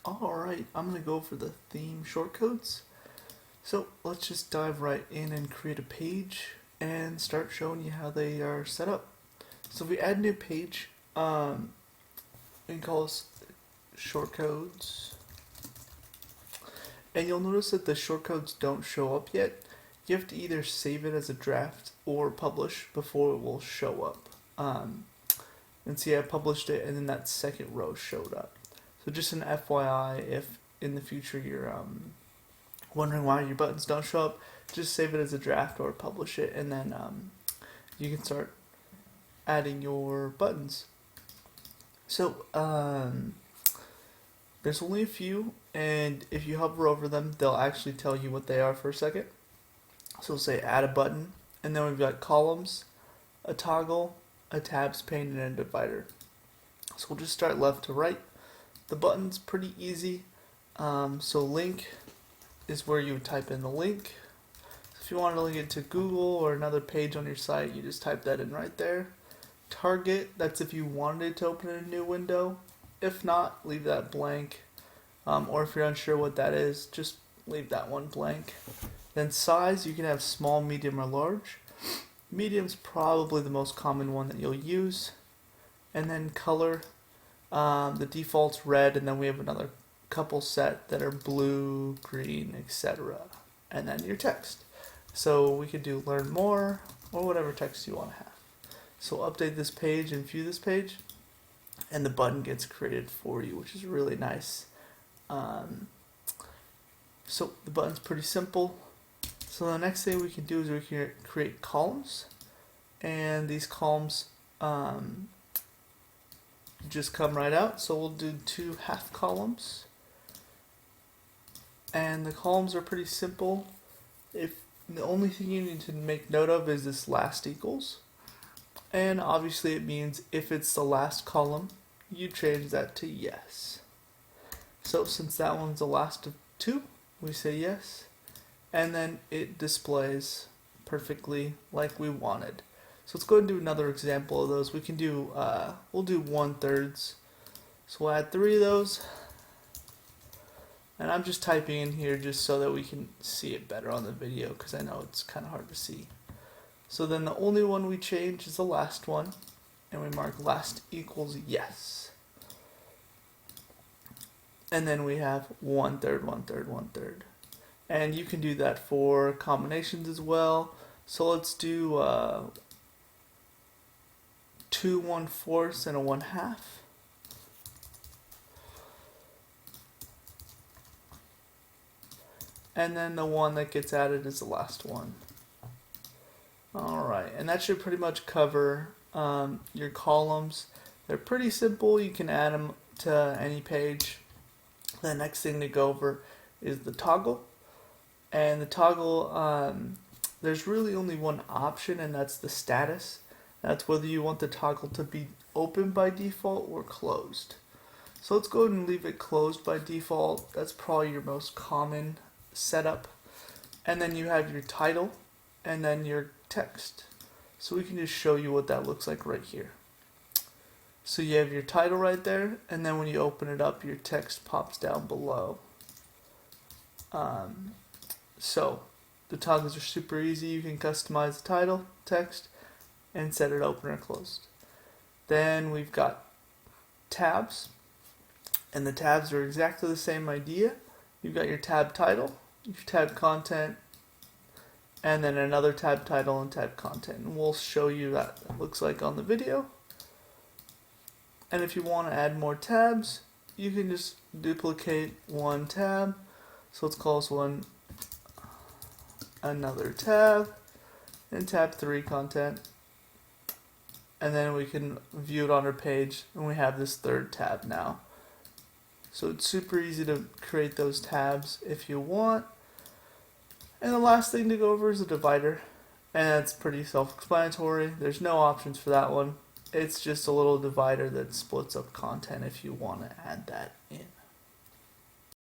Alright, I'm going to go over the theme shortcodes. So let's just dive right in and create a page and start showing you how they are set up. So if we add a new page, we can call this shortcodes. And you'll notice that the shortcodes don't show up yet. You have to either save it as a draft or publish before it will show up. And see, I published it and then that second row showed up. So just an FYI, if in the future you're wondering why your buttons don't show up, just save it as a draft or publish it, and then you can start adding your buttons. So there's only a few, and if you hover over them, they'll actually tell you what they are for a second. So we'll say add a button, and then we've got columns, a toggle, a tabs pane, and a divider. So we'll just start left to right. The button's pretty easy. So link is where you would type in the link. So if you want to link it to Google or another page on your site, you just type that in right there. Target, that's if you wanted to open a new window. If not, leave that blank. Or if you're unsure what that is, just leave that one blank. Then size, you can have small, medium, or large. Medium's probably the most common one that you'll use. And then color, the default's red, and then we have another couple set that are blue, green, etc. And then your text. So we could do learn more or whatever text you want to have. So update this page and view this page, and the button gets created for you, which is really nice. So the button's pretty simple. So the next thing we can do is we can create columns, and these columns just come right out. So we'll do 2 half columns, and the columns are pretty simple. If the only thing you need to make note of is this last equals, and obviously it means if it's the last column, you change that to yes. So since that one's the last of 2, we say yes, and then it displays perfectly like we wanted. So let's go and do another example of those. We can do, we'll do 1/3. So we'll add 3 of those. And I'm just typing in here just so that we can see it better on the video, because I know it's kind of hard to see. So then the only one we change is the last one, and we mark last equals yes. And then we have 1/3, 1/3, 1/3. And you can do that for combinations as well. So let's do 2 1/4 and a 1/2. And then the one that gets added is the last one. Alright, and that should pretty much cover your columns. They're pretty simple. You can add them to any page. The next thing to go over is the toggle. And the toggle, there's really only one option, and that's the status. That's whether you want the toggle to be open by default or closed. So let's go ahead and leave it closed by default. That's probably your most common setup. And then you have your title and then your text. So we can just show you what that looks like right here. So you have your title right there, and then when you open it up, your text pops down below. So the toggles are super easy. You can customize the title, text, and set it open or closed. Then we've got tabs, and the tabs are exactly the same idea. You've got your tab title, your tab content, and then another tab title and tab content. And we'll show you what that looks like on the video. And if you want to add more tabs, you can just duplicate one tab. So let's call this one another tab, and tab 3 content. And then we can view it on our page, and we have this 3rd tab now. So it's super easy to create those tabs if you want. And the last thing to go over is a divider, and it's pretty self-explanatory. There's no options for that one. It's just a little divider that splits up content if you want to add that in.